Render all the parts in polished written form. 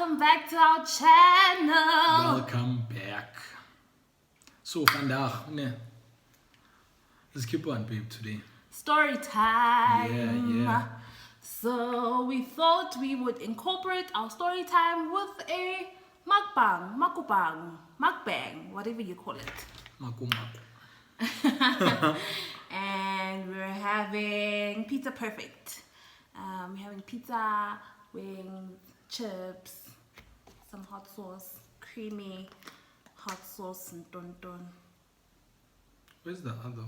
Welcome back to our channel. Welcome back. So vandaag, let's keep on, babe, today. Story time. Yeah. So we thought we would incorporate our story time with a mukbang, whatever you call it. Maku. And we're having pizza perfect. We're having pizza, wings, chips, some hot sauce, creamy hot sauce, and don. Where's the other?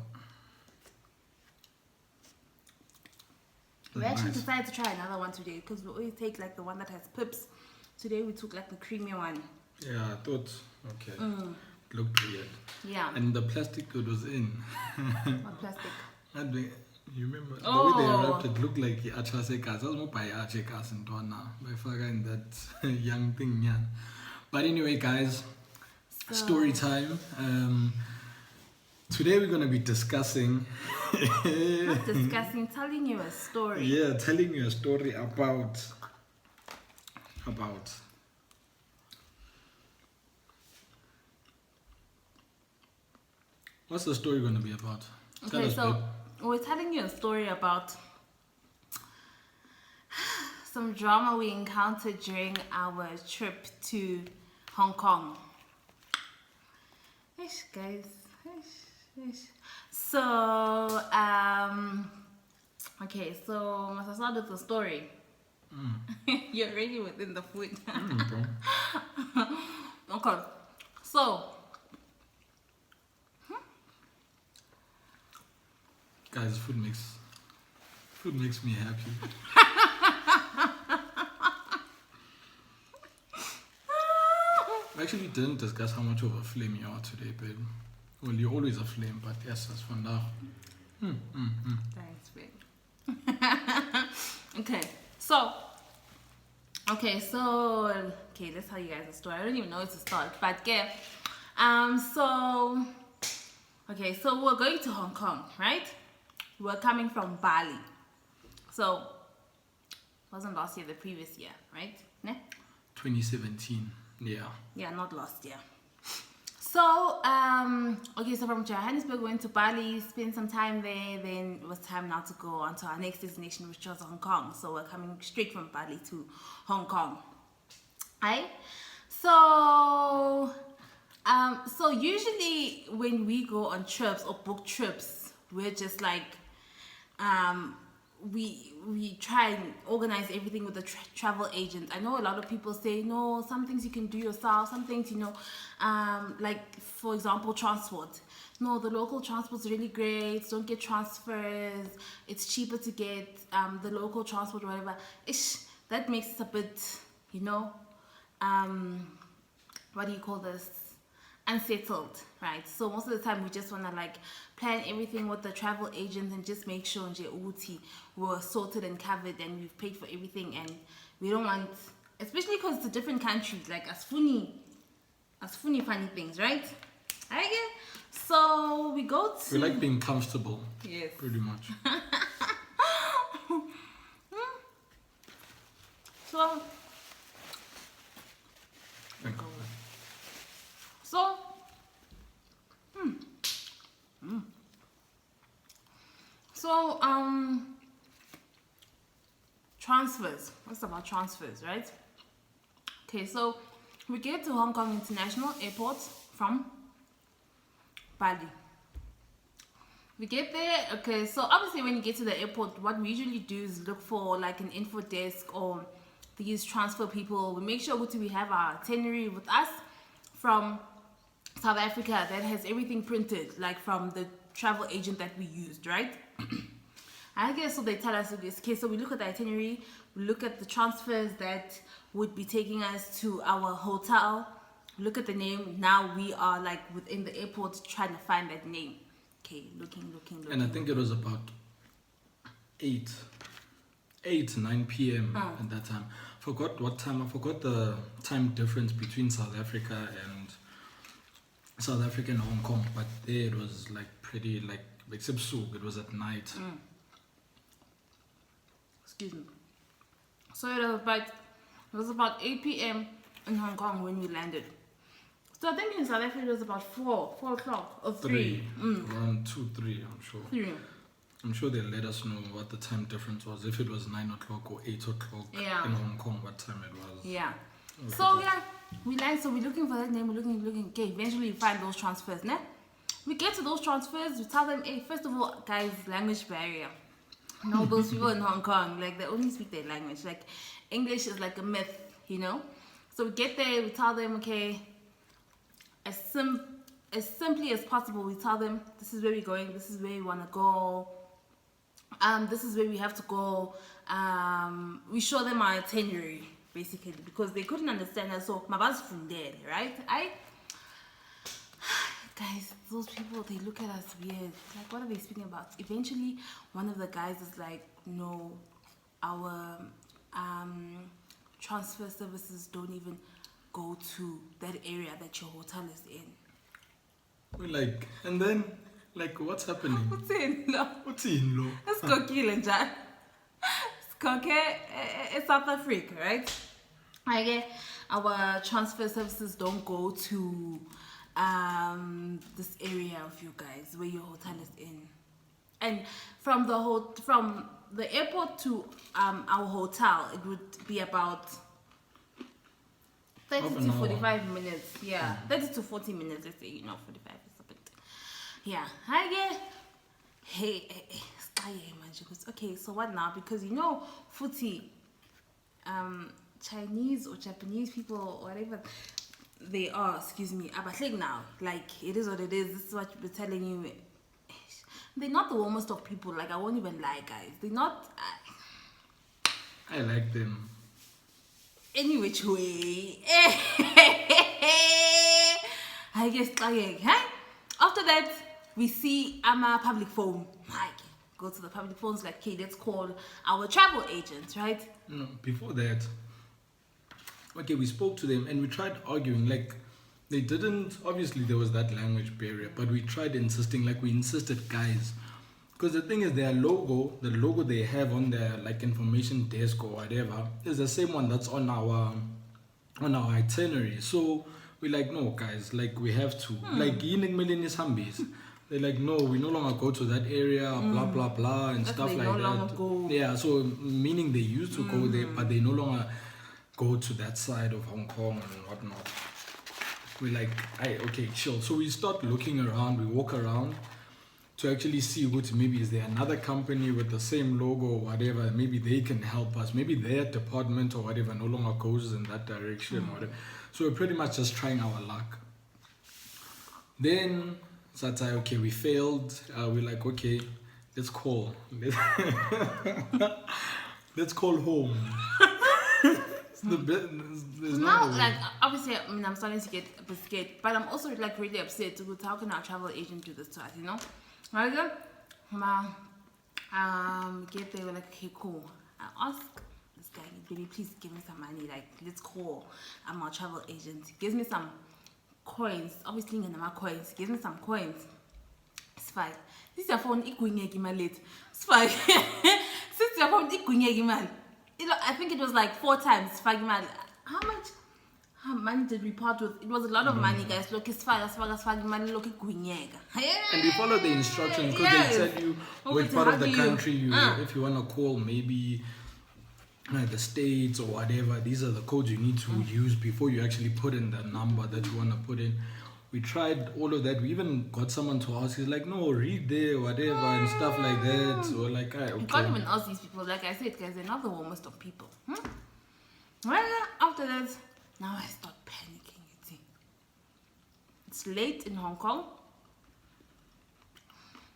We actually decided to try another one today because we always take like the one that has pips. Today we took like the creamy one. Yeah, I thought, okay. It looked weird. Yeah. And the plastic it was in. What plastic? You remember the Oh. way they wrapped it looked like achasekas. I was more by achekas and dona by Faga in that young thing, yeah. But anyway, guys, story time. Today we're gonna be discussing. Not discussing, telling you a story. Yeah, telling you a story about. What's the story gonna be about? Tell Okay, us, so babe. we're telling you a story about some drama we encountered during our trip to Hong Kong. Ish, guys. Ish. So, okay, so must I start with the story? You're already within the food. Bro. Okay, so Guys, food makes me happy. We actually didn't discuss how much of a flame you are today, babe. Well, you're always a flame, but yes, that's for now. Thanks, babe. Okay, let's tell you guys a story. I don't even know where to start, but yeah. So we're going to Hong Kong, right? We're coming from Bali. So, wasn't last year, the previous year, right? Ne? 2017, yeah. Yeah, not last year. So, so from Johannesburg, we went to Bali, spent some time there, then it was time now to go on to our next destination, which was Hong Kong. So we're coming straight from Bali to Hong Kong. So usually when we go on trips or book trips, we're just like, we try and organize everything with the travel agent. I know a lot of people say, no, some things you can do yourself, some things, like for example, transport. No, the local transport's really great. Don't get transfers. It's cheaper to get the local transport or whatever. That makes it a bit, what do you call this? Unsettled, right? So most of the time we just want to like plan everything with the travel agent and just make sure we're sorted and covered and we've paid for everything, and we don't want, especially because it's a different country, like as funny funny things, right? So we go to, We like being comfortable. Yes. Pretty much. So Thank you. Transfers. What's about transfers, right? Okay, so we get to Hong Kong International Airport from Bali. We get there, okay, so obviously when you get to the airport, what we usually do is look for like an info desk or these transfer people. We make sure we have our itinerary with us from South Africa that has everything printed, like from the travel agent that we used, right? So they tell us, okay, so we look at the itinerary, we look at the transfers that would be taking us to our hotel, look at the name. Now we are like within the airport trying to find that name. Okay, looking. And I think it was about 9 p.m. at that time. Forgot what time. I forgot the time difference between South Africa and Hong Kong. But there it was like pretty, like, except Souk, it was at night. Excuse me. So it was about It was about 8 p.m. in Hong Kong when we landed. So I think in South Africa it was about 4 o'clock or 3. Around 2, 3, I'm sure. 3. I'm sure they'll let us know what the time difference was, if it was 9 o'clock or 8 o'clock Yeah. in Hong Kong, what time it was. Yeah. Okay. So yeah, we land. So we're looking for that name. We're looking. Okay, eventually we find those transfers. Né? We get to those transfers. We tell them, hey, first of all, guys, language barrier. You know, those people in Hong Kong, like they only speak their language. Like English is like a myth, you know. So we get there. We tell them, okay, as simply as possible. We tell them, this is where we're going. This is where we want to go. This is where we have to go. We show them our itinerary, basically, because they couldn't understand us. So my bus from there, right? Guys, those people, they look at us weird. Like, what are they speaking about? Eventually, one of the guys is like, no, our transfer services don't even go to that area that your hotel is in. We're like, and then, like, what's happening? What's in? No. What's in law? Let's go kill and John. It's South Africa, right? Our transfer services don't go to this area of you guys where your hotel is in, and from the airport to our hotel, it would be about 30 to 45 minutes. Yeah, 30 to 40 minutes. Let's say 45 is a bit. Yeah, hey, okay, so what now? Because footy, Chinese or Japanese people or whatever they are, excuse me, abahlik now. Like, it is what it is. This is what we're telling you. They're not the warmest of people. Like, I won't even lie, guys. They're not. I like them. Any which way. I guess, after that, we see a public phone. Go to the public phones, like, okay, let's call our travel agent, right? No, before that, okay, we spoke to them and we tried arguing. Like, they didn't, obviously there was that language barrier, but we tried insisting, like we insisted, guys, because the thing is, their logo, the logo they have on their like information desk or whatever, is the same one that's on our itinerary. So we're like, no, guys, like, we have to, like, they're like, no, we no longer go to that area, blah blah blah, and stuff like that. Yeah, so meaning they used to go there, but they no longer go to that side of Hong Kong and whatnot. We're like, okay, sure. So we start looking around, we walk around to actually see what, maybe is there another company with the same logo or whatever, maybe they can help us, maybe their department or whatever no longer goes in that direction or whatever. So we're pretty much just trying our luck. Then Satai, okay, we failed. We're like, okay, let's call. Let's call home. Now, like, obviously, I mean, I'm starting to get a bit scared, but I'm also like really upset with how can our travel agent do this to us, Right? Get there, we're like, okay, cool. I ask this guy, baby, please give me some money. Like, let's call our travel agent. He gives me some coins. Obviously, my coins. Gives me some coins. It's fine. This is your phone. It's fine. Since your phone, man. I think it was like 4 times. How much money did we part with? It was a lot of money, guys. Look, it's fine. Money, look, and we follow the instructions because they tell you which part of the country if you want to call, maybe the states or whatever. These are the codes you need to use before you actually put in the number that you want to put in. We tried all of that. We even got someone to ask. He's like, no, read there, whatever, and stuff like that. So we're like, okay. You can't even ask these people. Like I said, guys, they're not the warmest of people. Well, after that, now I start panicking. You see. It's late in Hong Kong.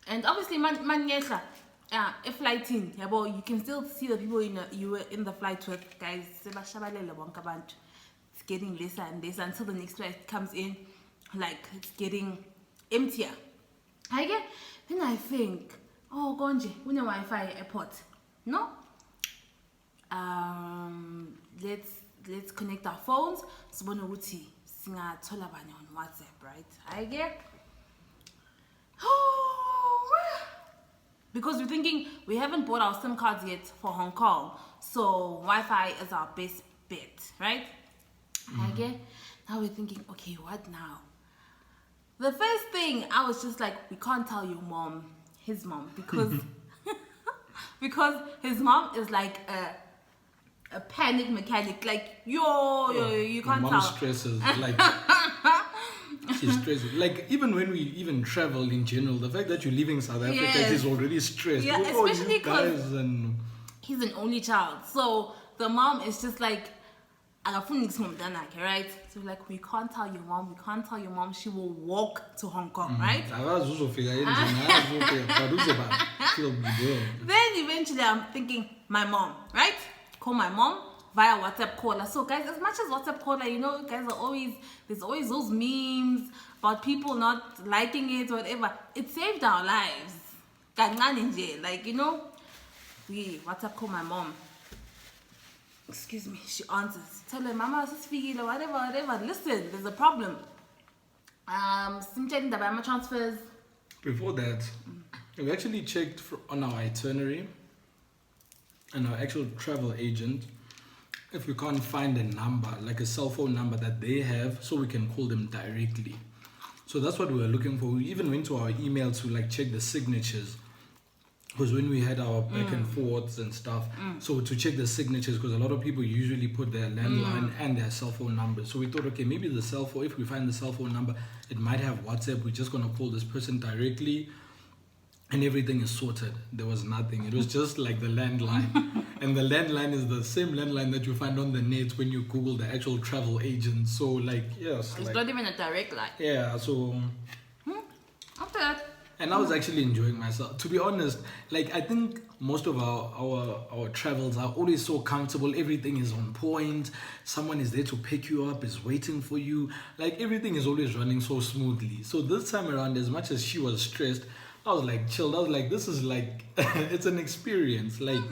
And obviously, a flight in, you can still see the people you were in the flight with, guys. It's getting lesser and lesser until the next flight comes in. Like, it's getting emptier. Then I think, oh, Gonje, we have Wi-Fi airport. No? Let's connect our phones. So we know singathola bani on WhatsApp, right? Because we're thinking we haven't bought our SIM cards yet for Hong Kong, so Wi-Fi is our best bit, right? Okay, now we're thinking, okay, what now? The first thing I was just like, we can't tell your mom, his mom, because because his mom is like a panic mechanic. Like you can't my tell. mom stresses like she's stressed. Like even when we even travel in general, the fact that you're leaving South Africa, Yes. she's already stressed. Yeah, Oh, especially you guys and he's an only child, so the mom is just like, right? So like, we can't tell your mom, she will walk to Hong Kong, right? Then eventually I'm thinking, my mom, right? Call my mom via WhatsApp caller. So guys, as much as WhatsApp caller, you know, guys are always, there's always those memes about people not liking it or whatever. It saved our lives. Like, you know, we WhatsApp call my mom. Excuse me, she answers. Tell her, Mama, whatever. Listen, there's a problem. Transfers. Before that, we actually checked on our itinerary and our actual travel agent if we can't find a number, like a cell phone number that they have, so we can call them directly. So that's what we were looking for. We even went to our email to like check the signatures, because when we had our back and forths and stuff, so to check the signatures, because a lot of people usually put their landline and their cell phone numbers. So we thought, okay, maybe the cell phone, if we find the cell phone number, it might have WhatsApp. We're just going to call this person directly and everything is sorted. There was nothing. It was just like the landline. And the landline is the same landline that you find on the net when you Google the actual travel agent. So like, yes. It's like, not even a direct line. yeah, so... After that. And I was actually enjoying myself. To be honest, like I think most of our travels are always so comfortable. Everything is on point. Someone is there to pick you up, is waiting for you. Like everything is always running so smoothly. So this time around, as much as she was stressed, I was like chilled. I was like, this is like, it's an experience. Like,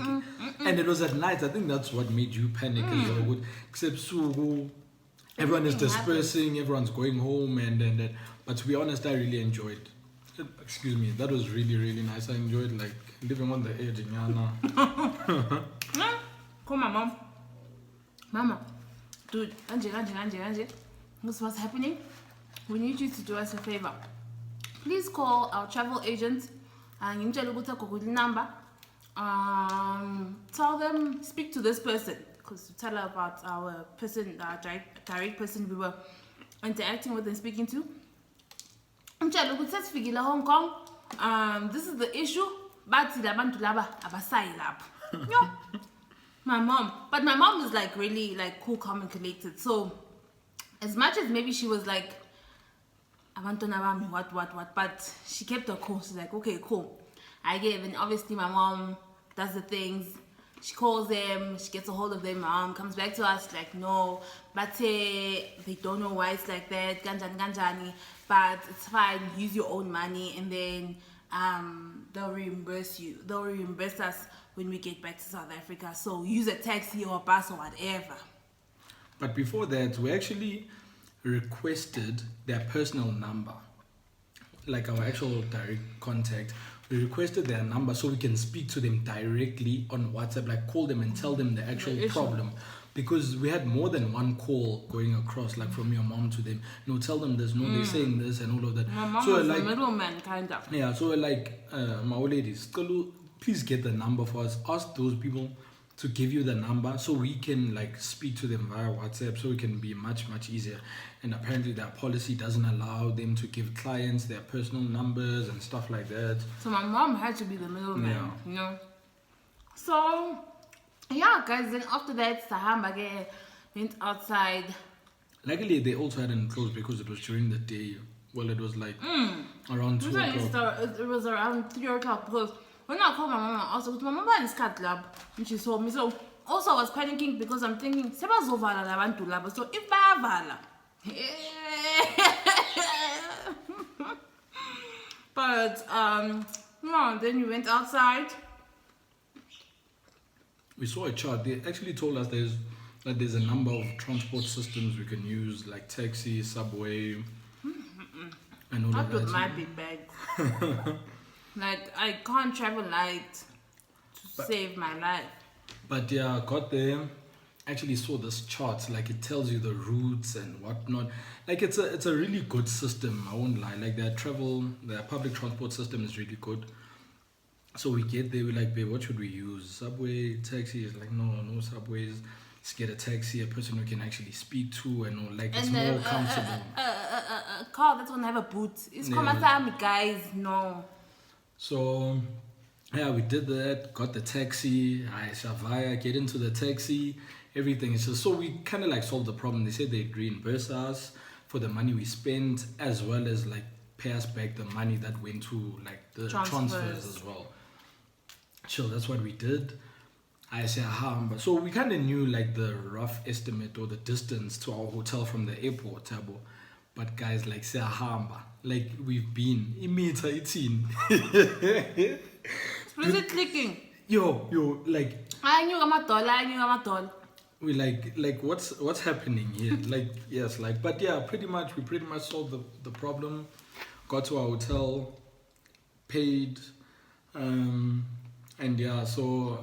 and it was at night. I think that's what made you panic as well. Except Sugu, everyone is dispersing, everyone's going home, and but to be honest, I really enjoyed. Excuse me, that was really, really nice. I enjoyed like living on the edge in Yana. Call my mom. Mama, dude, Angie. This what's happening. We need you to do us a favor. Please call our travel agent and you tell the number. Tell them, speak to this person, because to tell her about our person, our direct person we were interacting with and speaking to. Hong Kong. This is the issue. But my mom is like really like cool, calm and collected. So as much as maybe she was like, I want to know what, but she kept her cool. She's like, okay, cool. I gave, and obviously my mom does the things. She calls them, she gets a hold of them. Mom comes back to us like, no, but they don't know why it's like that. Ganjani, but it's fine. Use your own money, and then they'll reimburse you. They'll reimburse us when we get back to South Africa. So use a taxi or a bus or whatever. But before that, we actually requested their personal number, like our actual direct contact. We requested their number so we can speak to them directly on WhatsApp, like call them and tell them the actual problem. Because we had more than one call going across, like from your mom to them. No, tell them this, no, they're saying this and all of that. My mom so was like, the middleman, kind of. Yeah, so we're like, my old ladies, please get the number for us. Ask those people to give you the number so we can like speak to them via WhatsApp, so it can be much easier. And apparently their policy doesn't allow them to give clients their personal numbers and stuff like that. So my mom had to be the middleman, you know. So yeah, guys, then after that Sahamba went outside. Luckily they also hadn't closed because it was during the day. Well, it was like around 2 o'clock. It was around 3 o'clock, because when I called my mom, I also my mom in Scat Club and she saw me. So also I was panicking because I'm thinking, so if I but no, then we went outside. We saw a chart. They actually told us there's a number of transport systems we can use, like taxi, subway, and all of that. That my big bag. Like I can't travel light to save my life. But yeah, got there, actually saw this chart, like it tells you the routes and whatnot. Like it's a really good system, I won't lie. Like their public transport system is really good. So we get there, we're like, babe, what should we use? Subway, taxi? Is like, no subways. Let's get a taxi, a person we can actually speak to, and all, like it's And more comfortable. a car that won't have a boot. It's Yeah. guys, no. So yeah, we did that, got the taxi, I Shavaya, get into the taxi, everything is just, so we kind of like solved the problem. They said they'd reimburse us for the money we spent, as well as like pay us back the money that went to like the transfers as well. So that's what we did. I said, so we kind of knew like the rough estimate or the distance to our hotel from the airport, Tabo. But guys, like, say like we've been in meter 18. Was it clicking? Yo, like I knew I'm a doll. we like what's happening here? Like yes, like but yeah, we pretty much solved the problem. Got to our hotel, paid, and yeah, so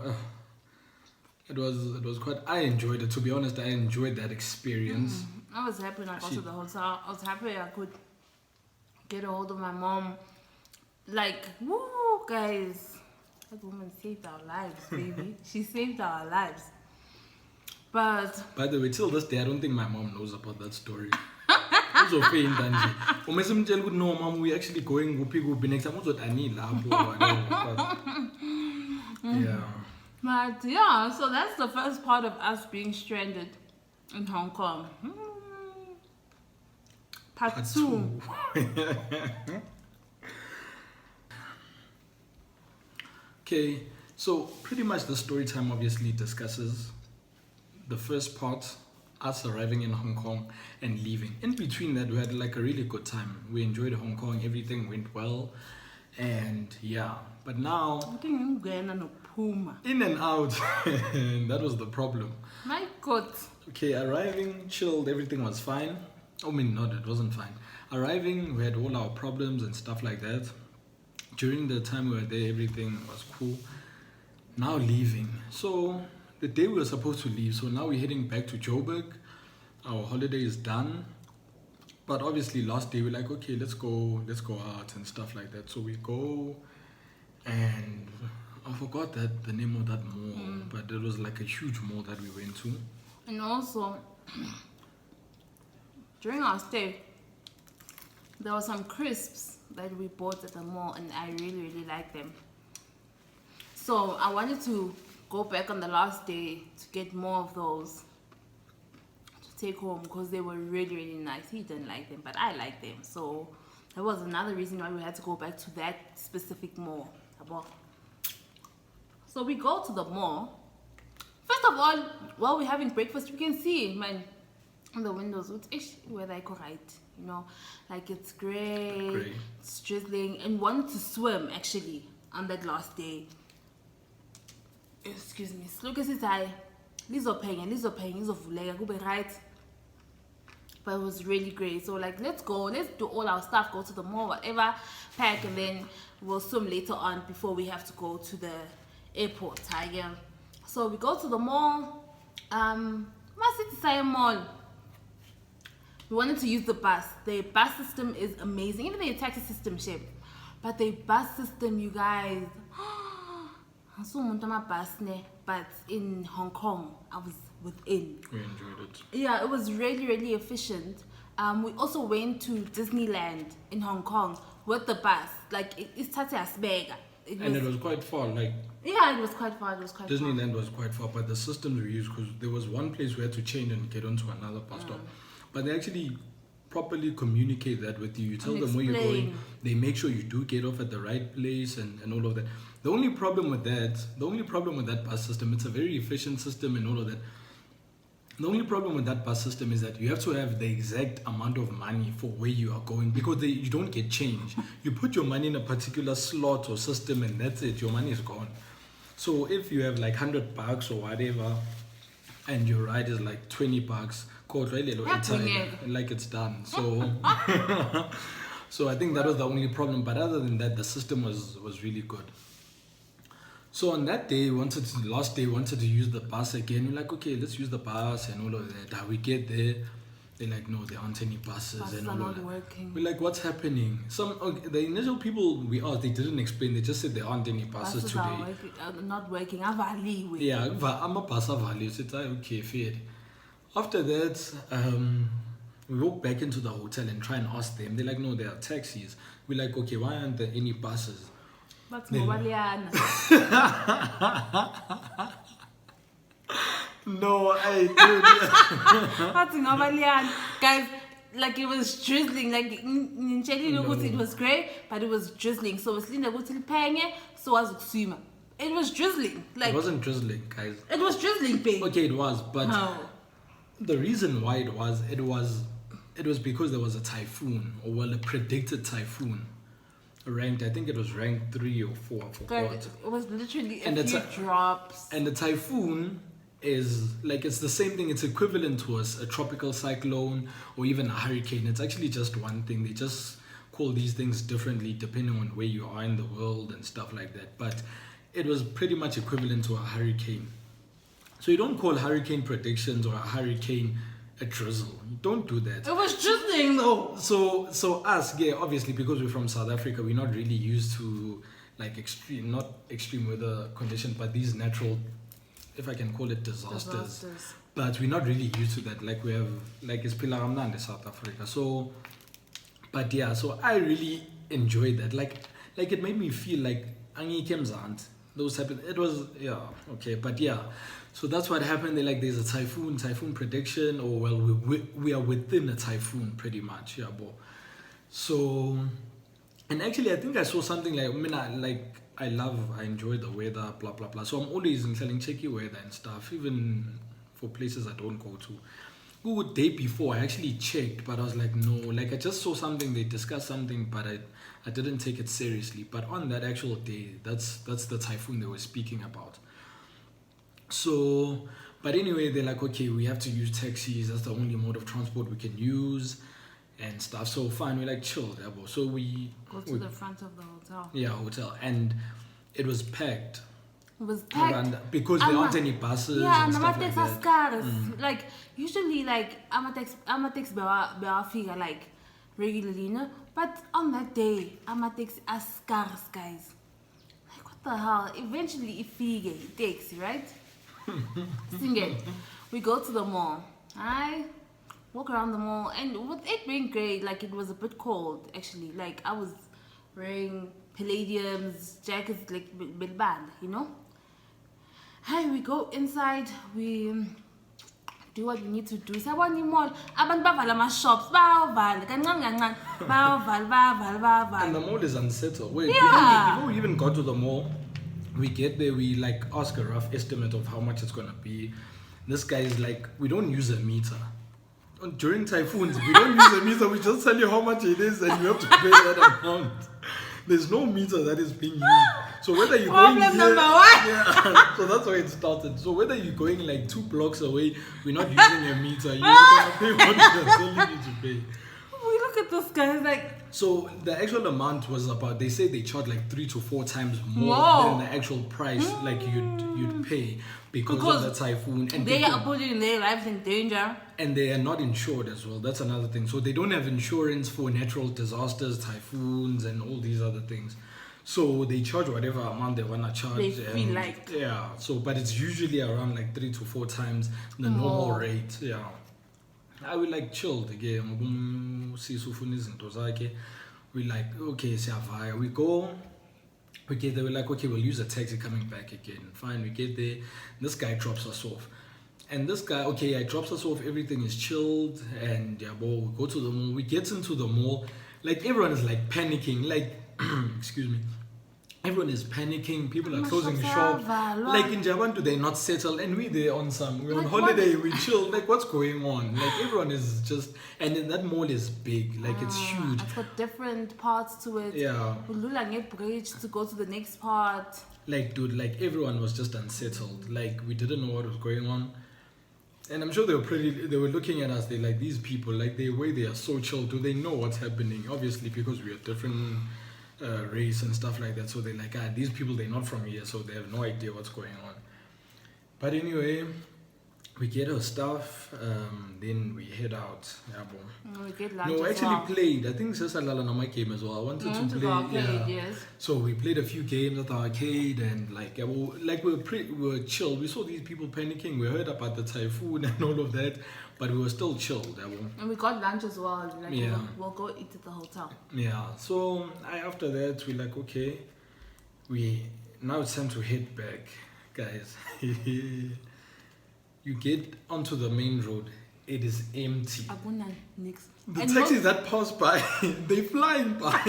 it was quite. I enjoyed it, to be honest. I enjoyed that experience. I was happy when I got to the hotel. I was happy I could get a hold of my mom. Like, woo, guys. That woman saved our lives, baby. She saved our lives. But by the way, till this day, I don't think my mom knows about that story. No, mom, we actually going Gupi next time. Yeah. But yeah, so that's the first part of us being stranded in Hong Kong. Part two. Okay, so pretty much the story time obviously discusses the first part, us arriving in Hong Kong and leaving. In between that, we had like a really good time. We enjoyed Hong Kong, everything went well, and yeah. But now, in and out, that was the problem. My God. Okay, arriving, chilled, everything was fine. I mean, not, it wasn't fine. Arriving, we had all our problems and stuff like that. During the time we were there, everything was cool. Now leaving. So the day we were supposed to leave, so now we're heading back to Joburg. Our holiday is done. But obviously last day we're like, okay, let's go out and stuff like that. So we go, and I forgot the name of that mall, but it was like a huge mall that we went to. And also, during our stay, there were some crisps that we bought at the mall, and I really, really like them. So I wanted to go back on the last day to get more of those to take home, because they were really, really nice. He didn't like them, but I like them. So that was another reason why we had to go back to that specific mall. So we go to the mall. First of all, while we're having breakfast, we can see, man, on the windows, it's weather right, you know, like it's gray, it's drizzling, and wanted to swim actually on that last day. Excuse me. Look at his eye. Right. But it was really great. So like, let's go, let's do all our stuff, go to the mall, whatever, pack, and then we'll swim later on before we have to go to the airport. Yeah. So we go to the mall. Mall. We wanted to use the bus. The bus system is amazing. Even the taxi system shape, but the bus system, you guys. But in Hong Kong, I was within. We enjoyed it. Yeah, it was really, really efficient. We also went to Disneyland in Hong Kong with the bus. Like, it's Tatiasbega. And it was quite far. Like, yeah, it was quite far. Disneyland was quite far, but the systems we used, because there was one place we had to change and get onto another bus stop. But they actually properly communicate that with you. You tell them where you're going. They make sure you do get off at the right place and all of that. The only problem with that bus system, it's a very efficient system and all of that. The only problem with that bus system is that you have to have the exact amount of money for where you are going, because you don't get change. You put your money in a particular slot or system and that's it. Your money is gone. So if you have like $100 or whatever, and your ride is like $20, like it's done. So so I think that was the only problem. But other than that, the system was really good. So on that day, last day, wanted to use the bus again. We're like, okay, let's use the bus and all of that. How we get there, they're like, no, there aren't any buses Buses and are all not of that. working. We're like, what's happening? The initial people we asked, they didn't explain. They just said there aren't any buses Buses today. are not working. Avaliwe. Yeah, I'm a bus value. So it's like, okay, fair. After that, we walk back into the hotel and try and ask them. They're like, no, there are taxis. We're like, okay, why aren't there any buses? That's Mobaliana. No, I did. That's Mobaliana. Guys, like it was drizzling. Like it was grey, but it was drizzling. So it's linda ukuthi liphenge, so was ukuswima. It was drizzling. Like It wasn't drizzling, guys. it was drizzling, babe. Okay, it was, but No. the reason why it was because there was a typhoon, or well, a predicted typhoon. Ranked, I think it was ranked 3 or 4. I forgot. Guys, it was literally And a it's few drops. And the typhoon is like, it's the same thing. It's equivalent to a tropical cyclone or even a hurricane. It's actually just one thing. They just call these things differently depending on where you are in the world and stuff like that. But it was pretty much equivalent to a hurricane. So you don't call hurricane predictions or a hurricane a drizzle. You don't do that. It was drizzling though. So us, yeah, obviously because we're from South Africa, we're not really used to like not extreme weather conditions, but these natural, if I can call it, disasters. But we're not really used to that. Like we have, like it's Pilaramna in South Africa. So, but yeah, so I really enjoyed that. Like it made me feel like Angi Kemzant. Those happened. It was, yeah, okay, but yeah. So that's what happened. They're like, there's a typhoon prediction, or well, we are within a typhoon pretty much, yeah, bro. So, and actually, I think I saw something like, I enjoy the weather, blah blah blah. So I'm always selling checky weather and stuff, even for places I don't go to. Good day before, I actually checked, but I was like, no, like I just saw something, they discussed something, but I didn't take it seriously. But on that actual day, that's the typhoon they were speaking about. So, but anyway, they're like, okay, we have to use taxis. That's the only mode of transport we can use and stuff. So fine, we're like, chill, Dabo. So we go to the front of the hotel. Yeah, hotel. And it was packed. It was packed. Because there aren't any buses and stuff like that. Scarce. Like, usually, like, Amatex bewa figure, like, regularly, you know? But on that day, Amatex are scarce, guys. Like, what the hell? Eventually, it figure, it takes, right? Sing it. We go to the mall. I walk around the mall, and with it being great, like it was a bit cold actually. Like I was wearing palladiums, jackets, like band, you know. Hey, we go inside. We do what we need to do. Sabona imall. Abantu bavala ama shops. Bayavala kancane bayavala. And the mall is unsettled. Wait, yeah. before we even got to the mall, we get there, we like ask a rough estimate of how much it's gonna be. This guy is like, we don't use a meter. During typhoons, we don't use a meter, we just tell you how much it is and you have to pay that amount. There's no meter that is being used. So whether you're going here, number one. Yeah, so that's why it started. So whether you're going like 2 blocks away, we're not using a meter, you're not gonna pay what they're telling you to pay. We look at this guy, like. So the actual amount was about, they say they charge like 3 to 4 times more than the actual price like you'd pay because of the typhoon. And they are putting their lives in danger. And they are not insured as well. That's another thing. So they don't have insurance for natural disasters, typhoons, and all these other things. So they charge whatever amount they wanna charge. They feel like. Yeah. So but it's usually around like 3 to 4 times the normal rate. Yeah. I will like chilled again. We like, okay, we go, we get there, we're like, okay, we'll use a taxi coming back again. Fine, we get there, this guy drops us off. And this guy, okay, he drops us off, everything is chilled, and yeah, we go to the mall, we get into the mall, like everyone is like panicking, like, excuse me, everyone is panicking, people are closing shop. Like in Japan, do they not settle? And we're on holiday, we chill. Like what's going on? Like everyone is just, and then that mall is big, like it's huge. It's got different parts to it. Yeah. We look like a bridge to go to the next part. Like dude, like everyone was just unsettled. Like we didn't know what was going on. And I'm sure they were looking at us, they're like, these people, like they are so chill, do they know what's happening? Obviously because we are different race and stuff like that. So they're like, these people, they're not from here, so they have no idea what's going on. But anyway, we get our stuff, then we head out. Yeah, boom. We get lunch No, as actually well. played. I think Sasa Lala on my game as well. I wanted to play. Arcade, Yeah. yes. So we played a few games at the arcade, and like, we were chill. We saw these people panicking. We heard about the typhoon and all of that, but we were still chilled. And we got lunch as well. Like, Yeah. we'll go eat at the hotel. Yeah. So after that, we're like, okay, now it's time to head back, guys. You get onto the main road. It is empty. Abuna, nix. The And taxis that pass by, they flying by.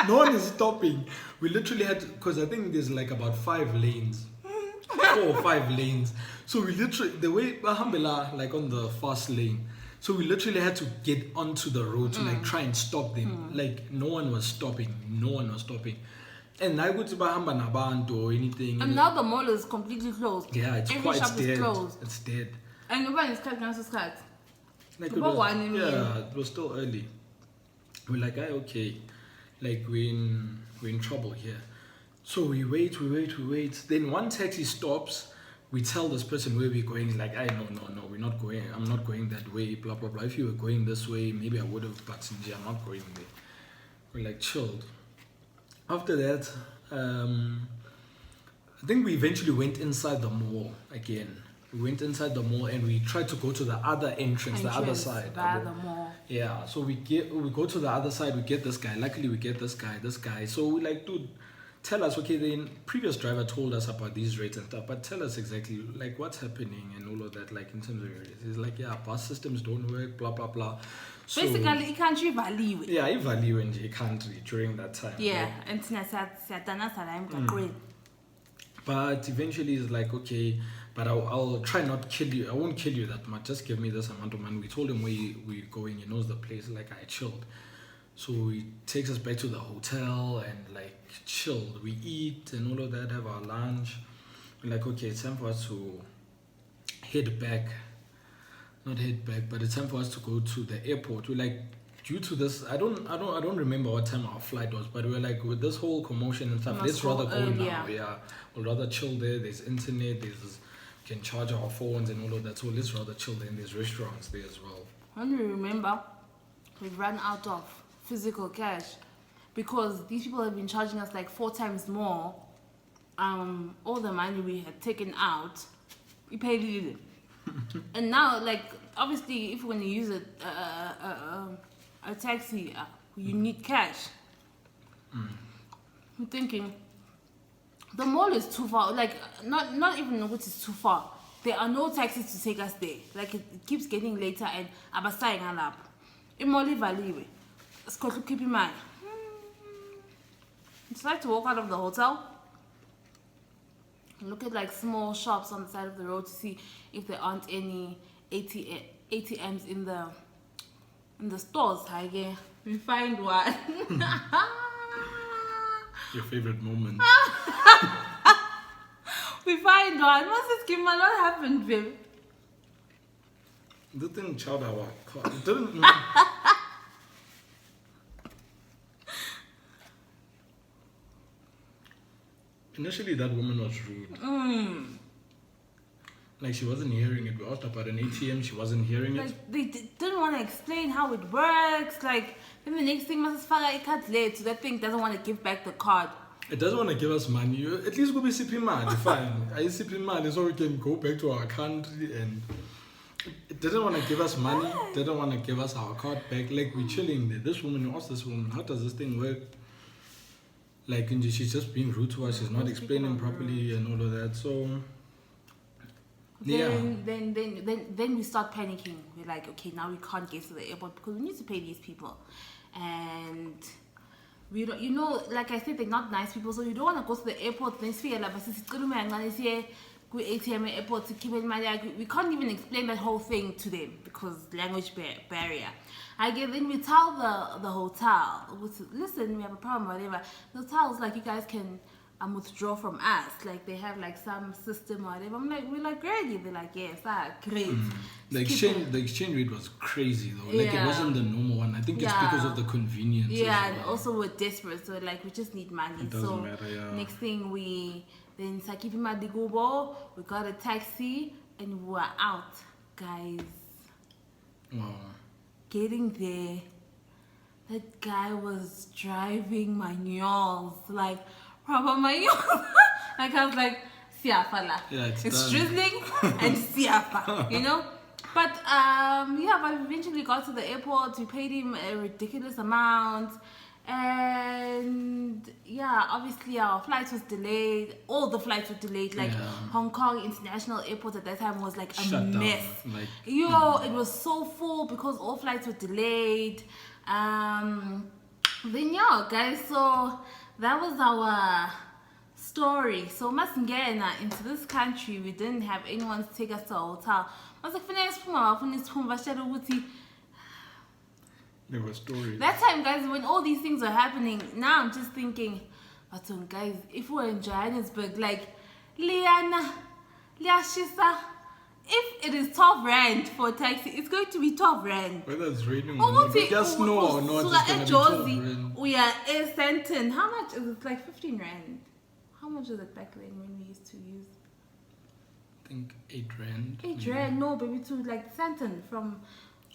No one is stopping. We literally had, because I think there's like about 5 lanes. 4 or 5 lanes. So we literally, the way Bahambela, like on the fast lane. So we literally had to get onto the road to like try and stop them. Like no one was stopping. No one was stopping. And I would Bahamba Nabantu or anything. And now the mall is completely closed. Yeah, it's Every quite shop is dead. closed. It's dead. And nobody is cutting us cut. Like About 1 in yeah, it was still early. We're like, okay, like we're in trouble here. So we wait. Then one taxi stops. We tell this person where we're going. He's like, no, we're not going. I'm not going that way. Blah blah blah. If you were going this way, maybe I would have. But I'm not going there. We're like chilled. After that, I think we eventually went inside the mall again. We went inside the mall and we tried to go to the other entrance, the other side. Via the mall. Yeah, so we go to the other side, we get this guy. Luckily we get this guy. So we like, dude, tell us, okay, the previous driver told us about these rates and stuff, but tell us exactly like what's happening and all of that, like in terms of your rates. He's like, yeah, bus systems don't work, blah blah blah. So, basically, it can't value. yeah, I value in the country during that time. Yeah, and Tina But eventually he's like, okay, but I'll try not kill you. I won't kill you that much. Just give me this amount of money. We told him where we're going. He knows the place. Like, I chilled. So he takes us back to the hotel and like chilled. We eat and all of that, have our lunch. We're like, okay, it's time for us to head back. Not head back, but it's time for us to go to the airport. We're like, due to this, I don't remember what time our flight was, but we're like, with this whole commotion and stuff, let's rather go now. Yeah, we'll rather chill there. There's internet. We can charge our phones and all of that. So let's rather chill there. And there's restaurants there as well. When we remember, we ran out of physical cash because these people have been charging us like 4 times more. All the money we had taken out, we paid it. And now, like, obviously, if we're going to use a taxi, you need cash. I'm thinking, the mall is too far. Like, not even which is too far. There are no taxis to take us there. Like, it keeps getting later and abasaying alap. Imoli valiwe. Skotlu keep in mind. It's like to walk out of the hotel. Look at like small shops on the side of the road to see if there aren't any ATMs in the stores. We find one. Your favorite moment. We find one. What's this game? What happened, babe? The thing chowed our car. It didn't. Initially, that woman was rude. Like, she wasn't hearing it. We asked about an ATM, she wasn't hearing it. Like, they didn't want to explain how it works. Like, then the next thing must fire a card late, so that thing doesn't want to give back the card. It doesn't want to give us money. At least go be sipping money. Fine. I sipping money so we can go back to our country. And it didn't want to give us money. Didn't want to give us our card back. Like, we're chilling there. This woman, you asked this woman, how does this thing work? Like, and she's just being rude to us. She's not explaining properly and all of that. So, yeah. Then we start panicking. We're like, okay, now we can't get to the airport because we need to pay these people, and we don't. You know, like I said, they're not nice people, so you don't want to go to the airport. Then speak like, go ATM airport to keep in mind. We can't even explain that whole thing to them because language barrier. Then we tell the hotel, listen, we have a problem, whatever. The hotel's like, you guys can withdraw from us. Like they have like some system or whatever. We're like, really? They're like, yes, great. The exchange rate was crazy though. Like it wasn't the normal one. I think it's because of the convenience. Yeah, and also we're desperate, so like we just need money. It doesn't matter, yeah. Next thing then Sakipi Madigubo, we got a taxi and we were out, guys. Wow. Getting there, that guy was driving my nyals, like proper my nyals. Like I was like, siafala. Yeah, it's drizzling and siafa, you know. But but we eventually got to the airport. We paid him a ridiculous amount, and yeah, obviously our flight was delayed. All the flights were delayed. Like Hong Kong International Airport at that time was like a mess. Like, it was so full because all flights were delayed. Then yeah, guys, so that was our story. So Masingena, into this country, we didn't have anyone to take us to a hotel. I was like, there were stories. That time, guys, when all these things were happening, now I'm just thinking, but guys, if we're in Johannesburg, like Liana, Liashisa, if it is 12 rand for a taxi, it's going to be 12 rand. Whether it's raining or not, just know or not, it's going to be 12 rand. We are in Stanton. How much is it? Like 15 rand. How much was it back then when we used to use? I think 8 rand. 8 rand, no, baby, to like Stanton from.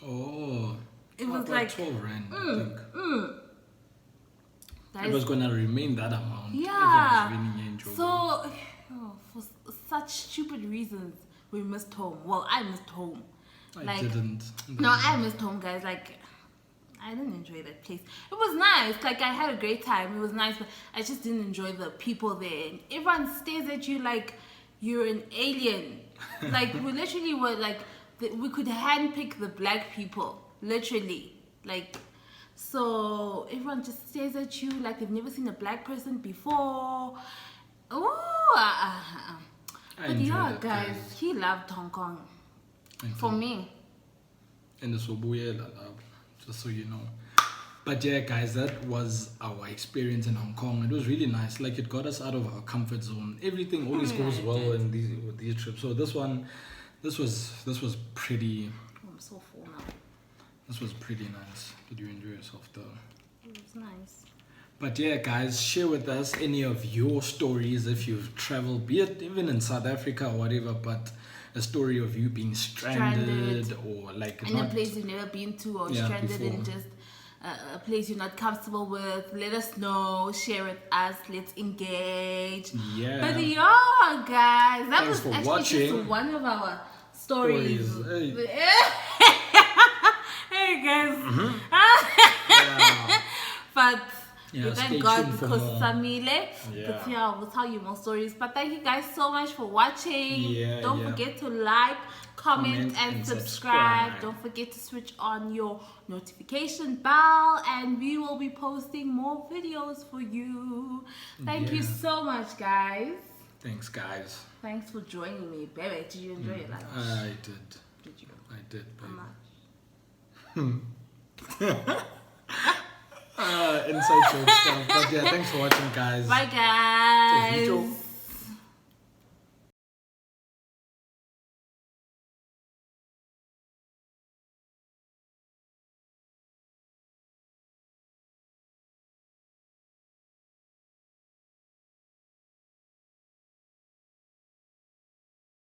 Oh. It was like 12 rand, I think. Guys, it was going to remain that amount. Yeah. So, for such stupid reasons, we missed home. Well, I missed home. I didn't. No, I missed home, guys. Like, I didn't enjoy that place. It was nice. Like, I had a great time. It was nice, but I just didn't enjoy the people there. And everyone stares at you like you're an alien. Like, we literally were like, we could handpick the black people. Literally. Like, so everyone just stares at you like they've never seen a black person before. But yeah, guys, he loved Hong Kong. For me. And the Sobuyela love, just so you know. But yeah, guys, that was our experience in Hong Kong. It was really nice. Like, it got us out of our comfort zone. Everything always goes well in these trips. So this was pretty. I'm so full now. This was pretty nice. Did you enjoy yourself though? It was nice. But yeah, guys, share with us any of your stories if you've traveled, be it even in South Africa or whatever, but a story of you being stranded or like in a place you've never been to, or stranded in just a place you're not comfortable with. Let us know, share with us, let's engage. Yeah. But yeah, guys, that Thanks was actually watching. just one of our stories. Hey guys. But thank God, because Samile, but yeah, we'll tell you more stories. But thank you guys so much for watching. Don't forget to like, comment and subscribe. Don't forget to switch on your notification bell, and we will be posting more videos for you. Thank you so much, guys. Thanks, guys. Thanks for joining me, baby. Did you enjoy it? I did. Did you? I did, baby. How much? Inside joke stuff. But yeah, thanks for watching, guys. Bye, guys.